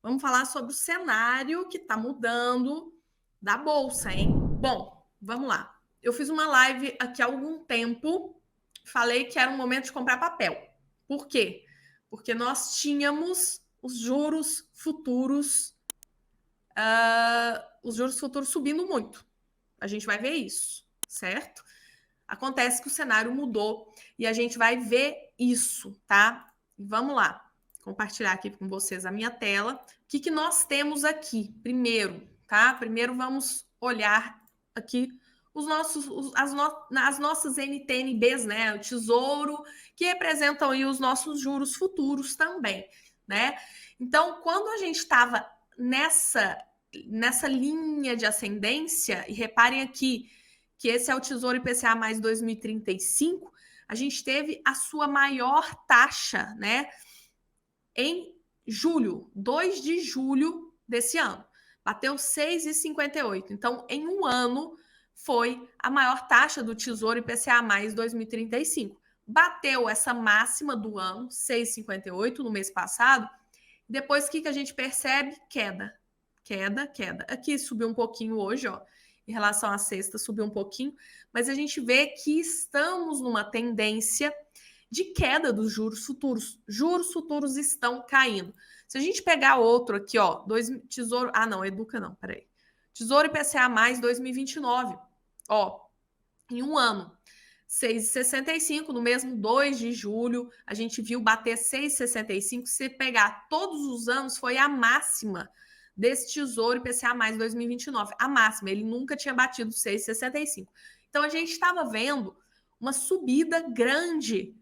Vamos falar sobre o cenário que está mudando da bolsa, hein? Bom, vamos lá. Eu fiz uma live aqui há algum tempo, falei que era um momento de comprar papel. Por quê? Porque nós tínhamos os juros futuros subindo muito. A gente vai ver isso, certo? Acontece que o cenário mudou e a gente vai ver isso, tá? Vamos lá, compartilhar aqui com vocês a minha tela. O que nós temos aqui? Primeiro, tá? Primeiro vamos olhar aqui as nossas NTNBs, né? O Tesouro, que representam aí os nossos juros futuros também, né? Então, quando a gente estava nessa linha de ascendência, e reparem aqui, que esse é o Tesouro IPCA mais 2035, a gente teve a sua maior taxa, né, em julho, 2 de julho desse ano. Bateu 6,58. Então, em um ano, foi a maior taxa do Tesouro IPCA mais 2035. Bateu essa máxima do ano, 6,58, no mês passado. Depois, o que a gente percebe? Queda. Queda. Aqui subiu um pouquinho hoje, ó. Em relação à sexta, subiu um pouquinho, mas a gente vê que estamos numa tendência de queda dos juros futuros. Juros futuros estão caindo. Se a gente pegar outro aqui, ó, Tesouro. Ah, não, Educa não, peraí. Tesouro IPCA mais 2029. Ó, em um ano, 6,65, no mesmo 2 de julho, a gente viu bater 6,65. Se pegar todos os anos, foi a máxima desse Tesouro IPCA mais 2029. A máxima, ele nunca tinha batido 6,65. Então, a gente estava vendo uma subida grande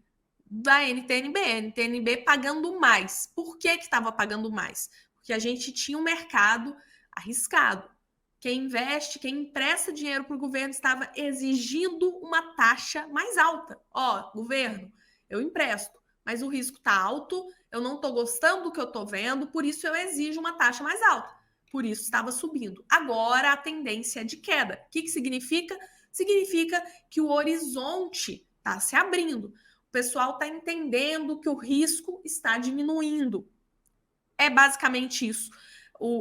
da NTNB pagando mais. Por que estava pagando mais? Porque a gente tinha um mercado arriscado. Quem investe, quem empresta dinheiro para o governo estava exigindo uma taxa mais alta. Ó, governo, eu empresto, mas o risco está alto, eu não estou gostando do que eu estou vendo, por isso eu exijo uma taxa mais alta. Por isso estava subindo. Agora a tendência é de queda. O que significa? Significa que o horizonte está se abrindo. O pessoal está entendendo que o risco está diminuindo. É basicamente isso,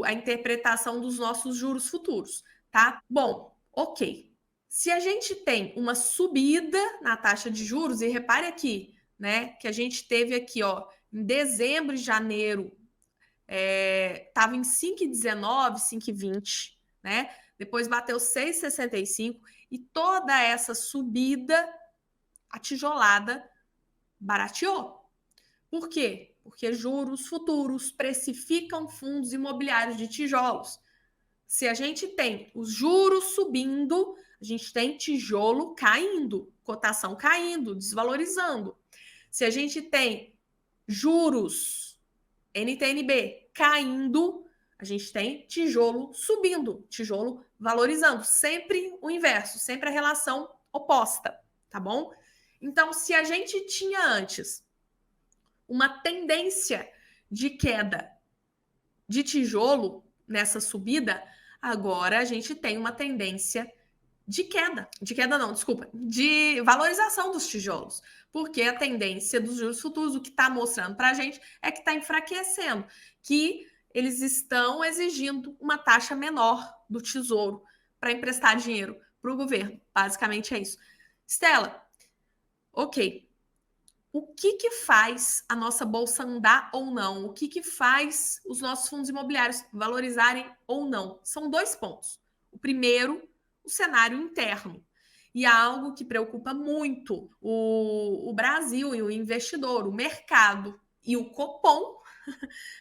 a interpretação dos nossos juros futuros, tá? Bom, ok. Se a gente tem uma subida na taxa de juros, e repare aqui, né, que a gente teve aqui, ó, em dezembro e janeiro, estava em 5,19, 5,20, né? Depois bateu 6,65 e toda essa subida atijolada barateou. Por quê? Porque juros futuros precificam fundos imobiliários de tijolos. Se a gente tem os juros subindo, a gente tem tijolo caindo, cotação caindo, desvalorizando. Se a gente tem juros NTNB caindo, a gente tem tijolo subindo, tijolo valorizando. Sempre o inverso, sempre a relação oposta, tá bom? Então, se a gente tinha antes uma tendência de queda de tijolo nessa subida, agora a gente tem uma tendência de queda não, desculpa, de valorização dos tijolos, porque a tendência dos juros futuros, o que está mostrando para a gente é que está enfraquecendo, que eles estão exigindo uma taxa menor do tesouro para emprestar dinheiro para o governo. Basicamente é isso. Stella, ok, o que faz a nossa bolsa andar ou não? O que faz os nossos fundos imobiliários valorizarem ou não? São dois pontos. O primeiro, o cenário interno. E é algo que preocupa muito o Brasil e o investidor, o mercado e o Copom,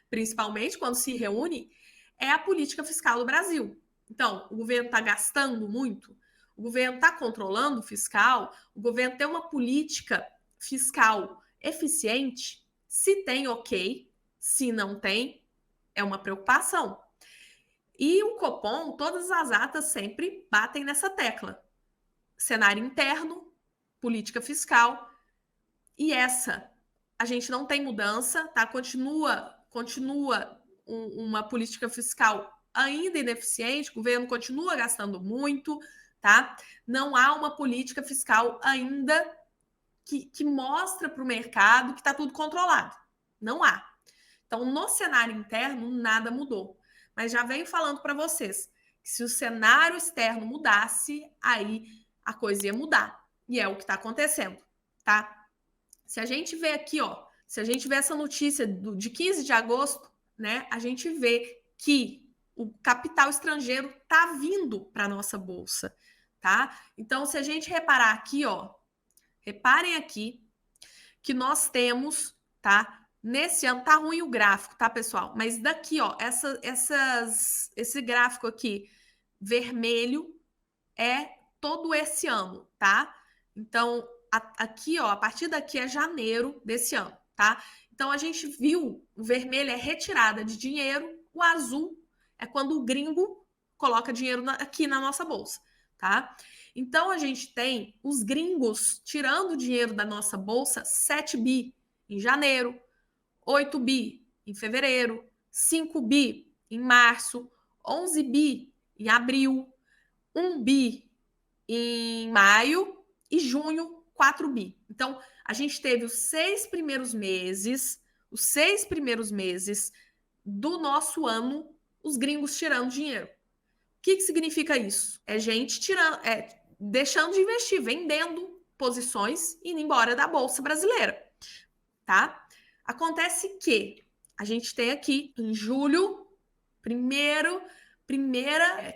principalmente quando se reúne, é a política fiscal do Brasil. Então, o governo está gastando muito, o governo está controlando o fiscal, o governo tem uma política fiscal eficiente. Se tem, ok. Se não tem, é uma preocupação. E o Copom, todas as atas sempre batem nessa tecla. Cenário interno, política fiscal. E essa, a gente não tem mudança, tá? Continua uma política fiscal ainda ineficiente, o governo continua gastando muito, tá? Não há uma política fiscal ainda que mostra para o mercado que está tudo controlado. Não há. Então, no cenário interno, nada mudou. Mas já venho falando para vocês que se o cenário externo mudasse, aí a coisa ia mudar. E é o que está acontecendo, tá? Se a gente vê aqui, ó, se a gente vê essa notícia de 15 de agosto, né, a gente vê que o capital estrangeiro tá vindo para nossa bolsa, tá? Então, se a gente reparar aqui, ó, reparem aqui que nós temos, tá? Nesse ano tá ruim o gráfico, tá, pessoal? Mas daqui, ó, esse gráfico aqui vermelho é todo esse ano, tá? Então, aqui, ó, a partir daqui é janeiro desse ano, tá? Então, a gente viu, o vermelho é retirada de dinheiro, o azul é quando o gringo coloca dinheiro aqui na nossa bolsa, tá? Então, a gente tem os gringos tirando dinheiro da nossa bolsa, 7 bi em janeiro, 8 bi em fevereiro, 5 bi em março, 11 bi em abril, 1 bi em maio e junho, 4 bi. Então, a gente teve os 6 primeiros meses do nosso ano, os gringos tirando dinheiro. O que significa isso? É gente tirando, deixando de investir, vendendo posições e indo embora da Bolsa Brasileira, tá? Acontece que a gente tem aqui em julho, primeira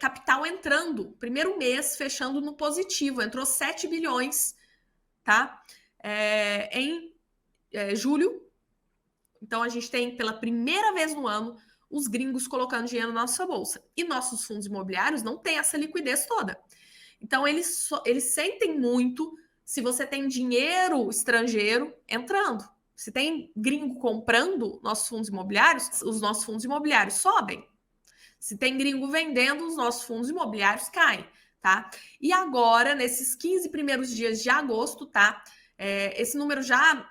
capital entrando, primeiro mês fechando no positivo, entrou 7 bilhões, tá? Em julho. Então a gente tem pela primeira vez no ano os gringos colocando dinheiro na nossa bolsa. E nossos fundos imobiliários não têm essa liquidez toda. Então eles sentem muito se você tem dinheiro estrangeiro entrando. Se tem gringo comprando nossos fundos imobiliários, os nossos fundos imobiliários sobem. Se tem gringo vendendo, os nossos fundos imobiliários caem, tá? E agora, nesses 15 primeiros dias de agosto, tá? Esse número já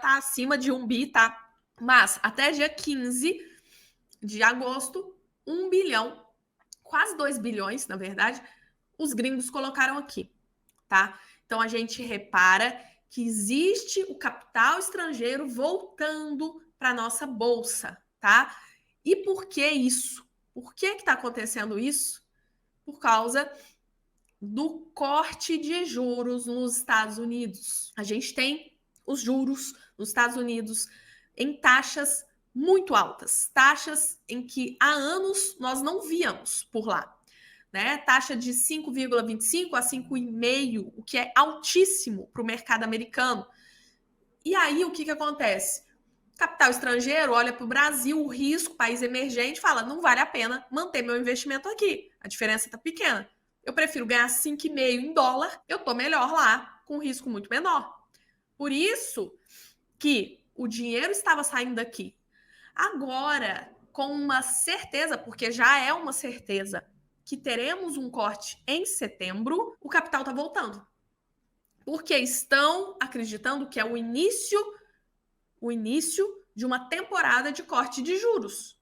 tá acima de 1 bi, tá? Mas até dia 15 de agosto, 1 bilhão, quase 2 bilhões, na verdade, os gringos colocaram aqui, tá? Então a gente repara que existe o capital estrangeiro voltando para nossa bolsa, tá? E por que isso? Por que está acontecendo isso? Por causa do corte de juros nos Estados Unidos. A gente tem os juros nos Estados Unidos em taxas muito altas, taxas em que há anos nós não víamos por lá, né? Taxa de 5,25 a 5,5, o que é altíssimo para o mercado americano. E aí o que acontece? Capital estrangeiro olha para o Brasil, o risco, país emergente, fala, não vale a pena manter meu investimento aqui. A diferença está pequena. Eu prefiro ganhar 5,5 em dólar, eu estou melhor lá, com risco muito menor. Por isso que o dinheiro estava saindo daqui. Agora, com uma certeza, porque já é uma certeza, que teremos um corte em setembro, o capital está voltando. Porque estão acreditando que é o início de uma temporada de corte de juros.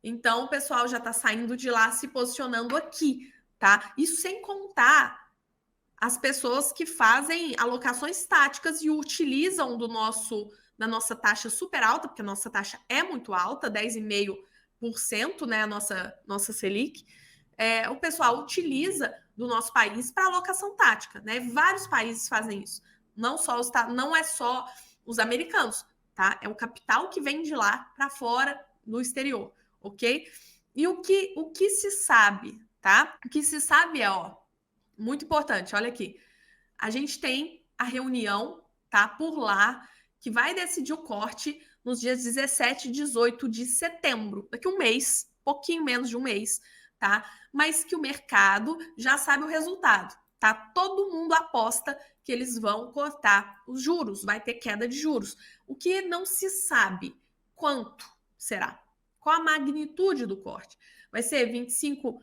Então, o pessoal já está saindo de lá, se posicionando aqui, tá? Isso sem contar as pessoas que fazem alocações táticas e utilizam da nossa taxa super alta, porque a nossa taxa é muito alta, 10,5%, né, a nossa Selic. O pessoal utiliza do nosso país para alocação tática, né? Vários países fazem isso. Não é só os americanos, tá? É o capital que vem de lá para fora, no exterior, ok? E o que se sabe, tá? O que se sabe muito importante, olha aqui. A gente tem a reunião, tá? Por lá, que vai decidir o corte nos dias 17 e 18 de setembro. Daqui um mês, pouquinho menos de um mês, tá? Mas que o mercado já sabe o resultado, tá? Todo mundo aposta que eles vão cortar os juros, vai ter queda de juros. O que não se sabe quanto será, qual a magnitude do corte. Vai ser 25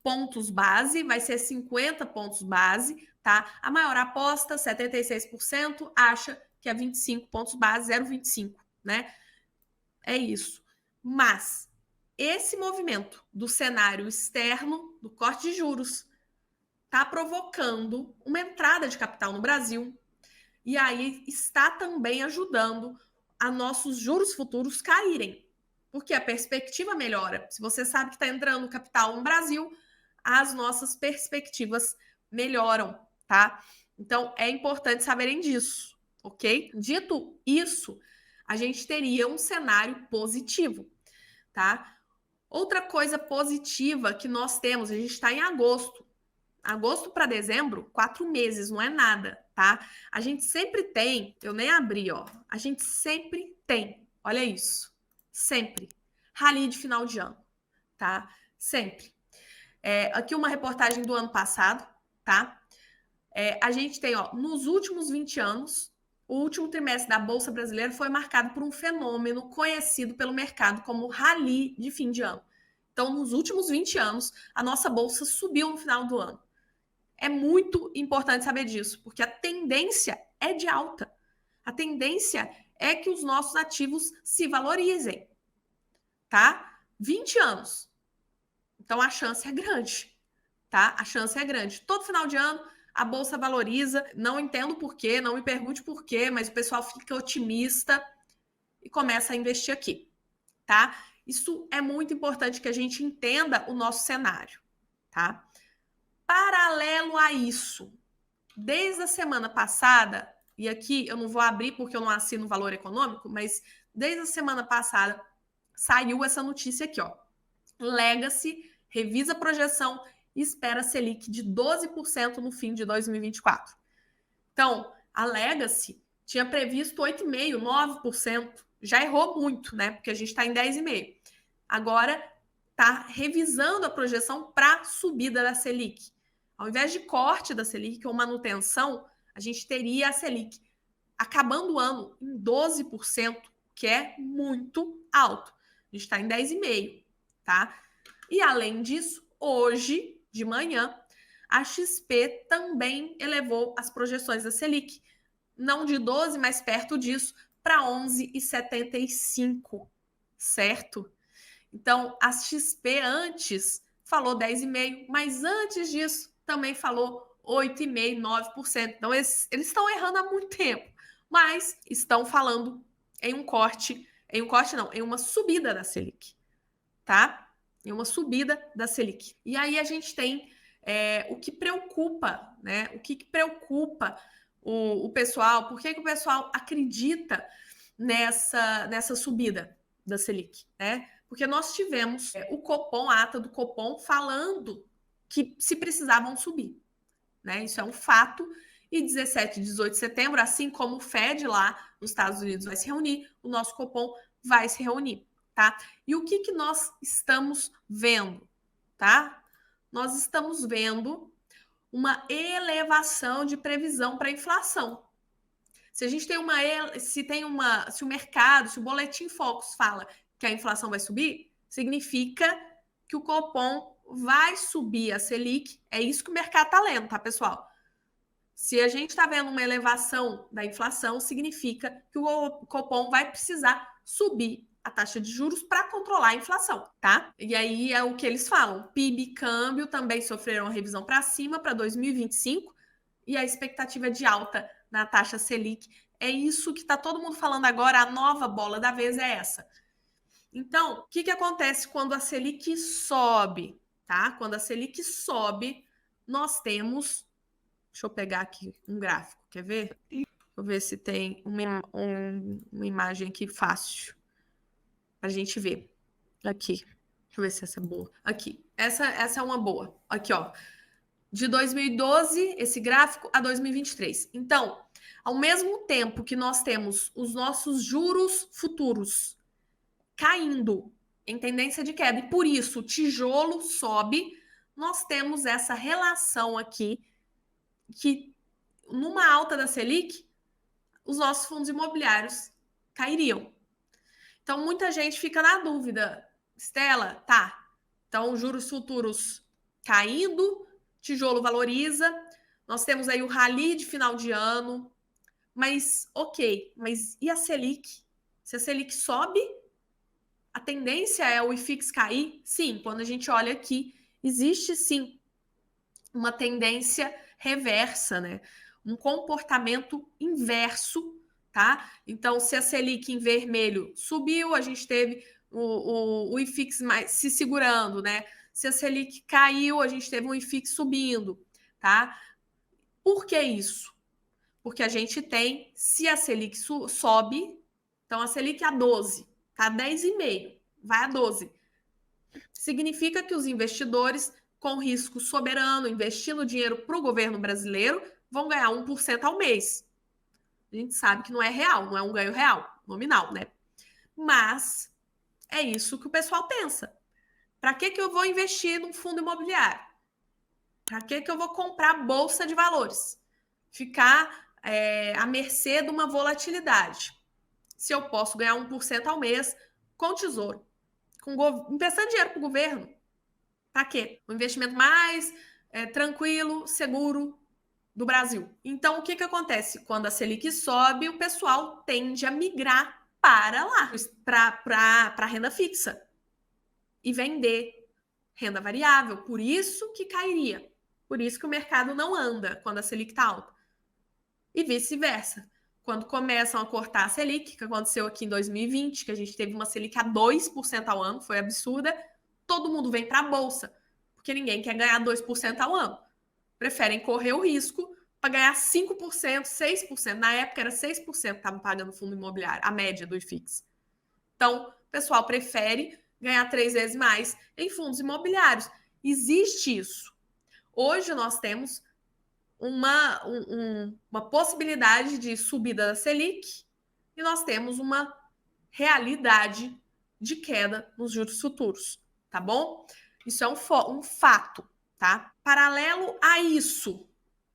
pontos base, vai ser 50 pontos base, tá? A maior aposta, 76%, acha que é 25 pontos base, 0,25, né? É isso. Mas esse movimento do cenário externo, do corte de juros, está provocando uma entrada de capital no Brasil e aí está também ajudando a nossos juros futuros caírem, Porque a perspectiva melhora. Se você sabe que está entrando capital no Brasil, as nossas perspectivas melhoram, tá? Então, é importante saberem disso, ok? Dito isso, a gente teria um cenário positivo, tá? Outra coisa positiva que nós temos, a gente está em agosto. Agosto para dezembro, 4 meses, não é nada, tá? A gente sempre tem, eu nem abri, ó. A gente sempre tem, olha isso, sempre. Rally de final de ano, tá? Sempre. Aqui uma reportagem do ano passado, tá? A gente tem, ó, nos últimos 20 anos, o último trimestre da Bolsa Brasileira foi marcado por um fenômeno conhecido pelo mercado como rally de fim de ano. Então, nos últimos 20 anos, a nossa Bolsa subiu no final do ano. É muito importante saber disso, porque a tendência é de alta. A tendência é que os nossos ativos se valorizem, tá? 20 anos. Então, a chance é grande, tá? A chance é grande. Todo final de ano, a Bolsa valoriza. Não entendo por quê, não me pergunte por quê, mas o pessoal fica otimista e começa a investir aqui, tá? Isso é muito importante que a gente entenda o nosso cenário, tá? Paralelo a isso, desde a semana passada, e aqui eu não vou abrir porque eu não assino o Valor Econômico, mas desde a semana passada saiu essa notícia aqui, ó. Legacy revisa a projeção e espera Selic de 12% no fim de 2024. Então, a Legacy tinha previsto 8,5%, 9%. Já errou muito, né? Porque a gente está em 10,5%. Agora está revisando a projeção para subida da Selic. Ao invés de corte da Selic ou manutenção, a gente teria a Selic acabando o ano em 12%, que é muito alto. A gente está em 10,5%, tá? E além disso, hoje de manhã, a XP também elevou as projeções da Selic, não de 12, mas perto disso, para 11,75, certo? Então, a XP antes falou 10,5%, mas antes disso também falou 8,5%, 9%. Então, eles estão errando há muito tempo, mas estão falando em um corte não, em uma subida da Selic, tá? Em uma subida da Selic. E aí a gente tem o que preocupa, né? O que preocupa o pessoal? Por que o pessoal acredita nessa subida da Selic, né? Porque nós tivemos o Copom, a ata do Copom, falando que se precisavam subir, né? Isso é um fato. E 17 e 18 de setembro, assim como o Fed lá nos Estados Unidos vai se reunir, o nosso Copom vai se reunir, tá? E o que nós estamos vendo, tá? Nós estamos vendo uma elevação de previsão para a inflação. Se a gente tem se o mercado, se o Boletim Focus fala que a inflação vai subir, significa que o Copom vai subir a Selic. É isso que o mercado está lendo, tá, pessoal? Se a gente está vendo uma elevação da inflação, significa que o Copom vai precisar subir a taxa de juros para controlar a inflação, tá? E aí é o que eles falam. PIB e câmbio também sofreram uma revisão para cima para 2025 e a expectativa de alta na taxa Selic. É isso que está todo mundo falando agora, a nova bola da vez é essa. Então, o que acontece quando a Selic sobe, tá? Quando a Selic sobe, nós temos... Deixa eu pegar aqui um gráfico, quer ver? Vou ver se tem uma imagem aqui fácil pra gente ver. Aqui. Deixa eu ver se essa é boa. Aqui. Essa é uma boa. Aqui, ó. De 2012, esse gráfico, a 2023. Então, ao mesmo tempo que nós temos os nossos juros futuros caindo em tendência de queda, e por isso o tijolo sobe, nós temos essa relação aqui que numa alta da Selic, os nossos fundos imobiliários cairiam. Então, muita gente fica na dúvida. Estela, tá. Então, juros futuros caindo, tijolo valoriza. Nós temos aí o rally de final de ano. Mas, ok. Mas e a Selic? Se a Selic sobe, a tendência é o IFIX cair? Sim, quando a gente olha aqui, existe sim uma tendência reversa, né? Um comportamento inverso, tá? Então, se a Selic em vermelho subiu, a gente teve o IFIX mais se segurando, né? Se a Selic caiu, a gente teve um IFIX subindo, tá? Por que isso? Porque a gente tem, se a Selic sobe, então a Selic a 12, tá 10,5, vai a 12. Significa que os investidores com risco soberano, investindo dinheiro para o governo brasileiro, vão ganhar 1% ao mês. A gente sabe que não é real, não é um ganho real, nominal, né? Mas é isso que o pessoal pensa. Para que eu vou investir num fundo imobiliário? Para que eu vou comprar bolsa de valores? Ficar à mercê de uma volatilidade. Se eu posso ganhar 1% ao mês com tesouro, emprestando dinheiro para o governo. Para quê? Um investimento mais tranquilo, seguro do Brasil. Então, o que acontece? Quando a Selic sobe, o pessoal tende a migrar para lá, para renda fixa e vender renda variável. Por isso que cairia. Por isso que o mercado não anda quando a Selic está alta. E vice-versa. Quando começam a cortar a Selic, que aconteceu aqui em 2020, que a gente teve uma Selic a 2% ao ano, foi absurda, todo mundo vem para a Bolsa, porque ninguém quer ganhar 2% ao ano. Preferem correr o risco para ganhar 5%, 6%. Na época era 6% que estavam pagando fundo imobiliário, a média do IFIX. Então, o pessoal prefere ganhar 3 vezes mais em fundos imobiliários. Existe isso. Hoje nós temos uma possibilidade de subida da Selic e nós temos uma realidade de queda nos juros futuros, tá bom? Isso é um fato, tá? Paralelo a isso,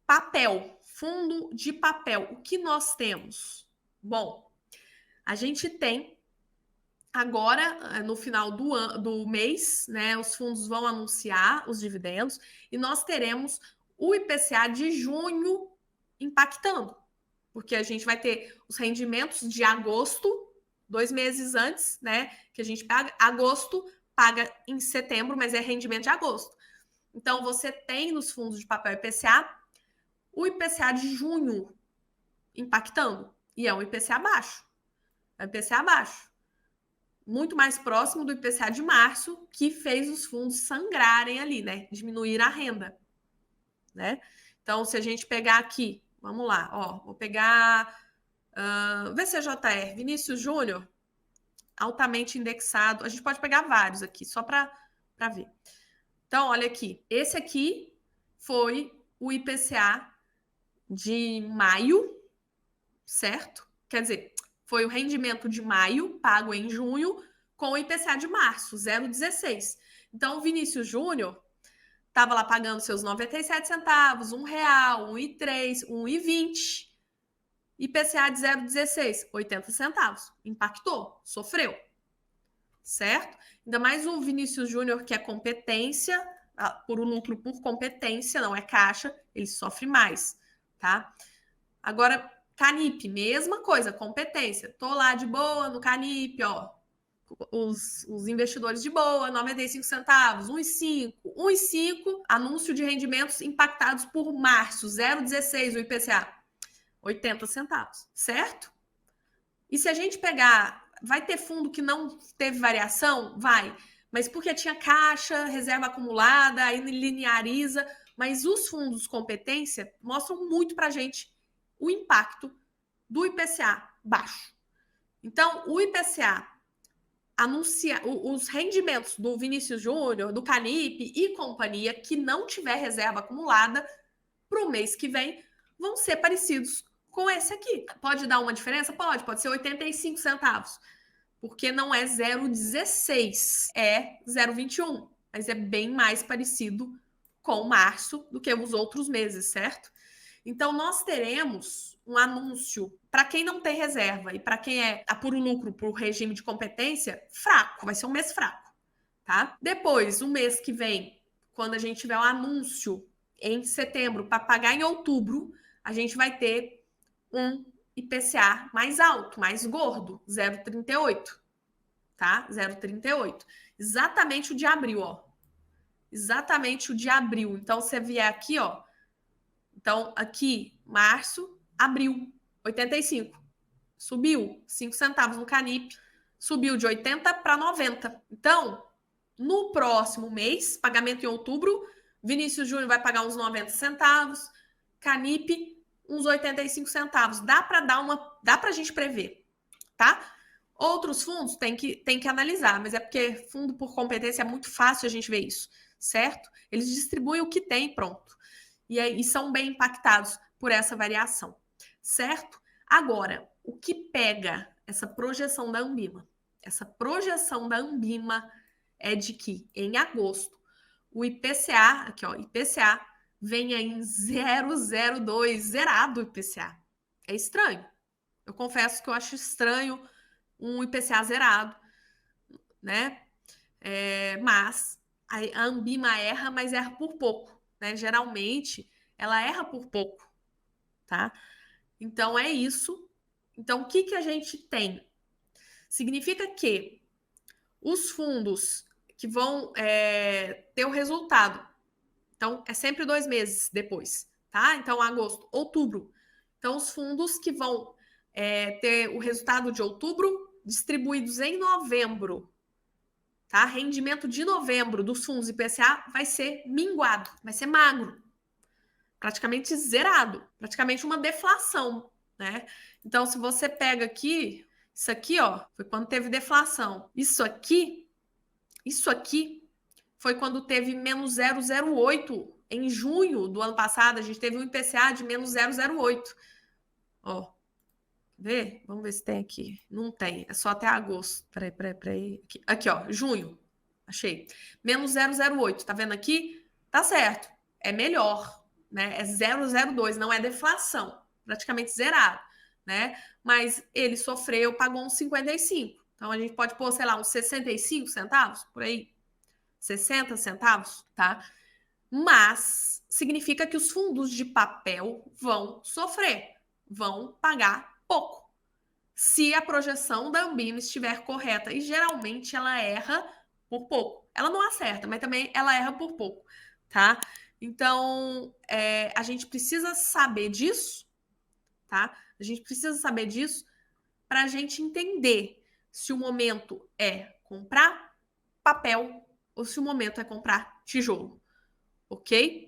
papel, fundo de papel. O que nós temos? Bom, a gente tem agora, no final do mês, né, os fundos vão anunciar os dividendos e nós teremos o IPCA de junho impactando, porque a gente vai ter os rendimentos de agosto, 2 meses antes, né, que a gente paga, agosto paga em setembro, mas é rendimento de agosto. Então, você tem nos fundos de papel IPCA o IPCA de junho impactando, e é um IPCA baixo. É um IPCA baixo. Muito mais próximo do IPCA de março, que fez os fundos sangrarem ali, né? Diminuir a renda, né? Então, se a gente pegar aqui, vamos lá, ó, vou pegar VCJR, Vinícius Júnior, altamente indexado. A gente pode pegar vários aqui, só para ver. Então, olha aqui. Esse aqui foi o IPCA de maio, certo? Quer dizer, foi o rendimento de maio, pago em junho, com o IPCA de março, 0,16. Então, o Vinícius Júnior estava lá pagando seus 97 centavos, R$1, 1,03, 1,20. IPCA de 0,16, 80 centavos. Impactou, sofreu. Certo? Ainda mais o Vinícius Júnior, que é competência, por lucro por competência, não é caixa, ele sofre mais, tá? Agora, Canip, mesma coisa, competência. Tô lá de boa no Canip, ó. Os investidores de boa, 95 centavos, 1,5. 1,5, anúncio de rendimentos impactados por março, 0,16 o IPCA. 80 centavos, certo? E se a gente pegar, vai ter fundo que não teve variação? Vai. Mas porque tinha caixa, reserva acumulada, aí lineariza. Mas os fundos competência mostram muito pra gente o impacto do IPCA baixo. Então, o IPCA anuncia os rendimentos do Vinícius Júnior, do Canip e companhia que não tiver reserva acumulada para o mês que vem vão ser parecidos com esse aqui. Pode dar uma diferença? Pode ser 85 centavos, porque não é 0,16, é 0,21, mas é bem mais parecido com março do que os outros meses, certo? Então, nós teremos um anúncio para quem não tem reserva e para quem é a puro lucro por regime de competência, fraco, vai ser um mês fraco, tá? Depois, o mês que vem, quando a gente tiver um anúncio em setembro para pagar em outubro, a gente vai ter um IPCA mais alto, mais gordo, 0,38, tá? 0,38. Exatamente o de abril, ó. Exatamente o de abril. Então, você vier aqui, ó. Então, aqui, março, abril, 85. Subiu 5 centavos no Canip. subiu de 80 para 90. Então, no próximo mês, pagamento em outubro, Vinícius Júnior vai pagar uns 90 centavos, Canip uns 85 centavos. Dá para a gente prever, tá? Outros fundos tem que analisar, mas é porque fundo por competência é muito fácil a gente ver isso, certo? Eles distribuem o que tem pronto. E são bem impactados por essa variação, certo? Agora, o que pega essa projeção da Ambima? Essa projeção da Ambima é de que em agosto o IPCA, aqui ó, IPCA venha em 0,02, zerado o IPCA. É estranho. Eu confesso que eu acho estranho um IPCA zerado, né? Mas a Ambima erra, mas erra por pouco, né? Geralmente ela erra por pouco, tá? Então é isso. Então o que a gente tem? Significa que os fundos que vão ter o resultado, então é sempre 2 meses depois, tá? Então agosto, outubro. Então os fundos que vão ter o resultado de outubro distribuídos em novembro, tá? Rendimento de novembro dos fundos IPCA vai ser minguado, vai ser magro, praticamente zerado, praticamente uma deflação, né? Então, se você pega aqui, isso aqui, ó, foi quando teve deflação. Isso aqui foi quando teve menos 0,08 em junho do ano passado. A gente teve um IPCA de menos 0,08. Ó, vê? Vamos ver se tem aqui. Não tem, é só até agosto. Peraí. Aqui, ó, junho. Achei. Menos 0,08. Tá vendo aqui? Tá certo. É melhor, né? É 0,02, não é deflação. Praticamente zerado, né? Mas ele sofreu, pagou uns 55. Então a gente pode pôr, sei lá, uns 65 centavos, por aí. 60 centavos, tá? Mas significa que os fundos de papel vão sofrer, vão pagar pouco. Se a projeção da Ambima estiver correta, e geralmente ela erra por pouco. Ela não acerta, mas também ela erra por pouco, tá? Então, a gente precisa saber disso, tá? A gente precisa saber disso para a gente entender se o momento é comprar papel ou se o momento é comprar tijolo, ok?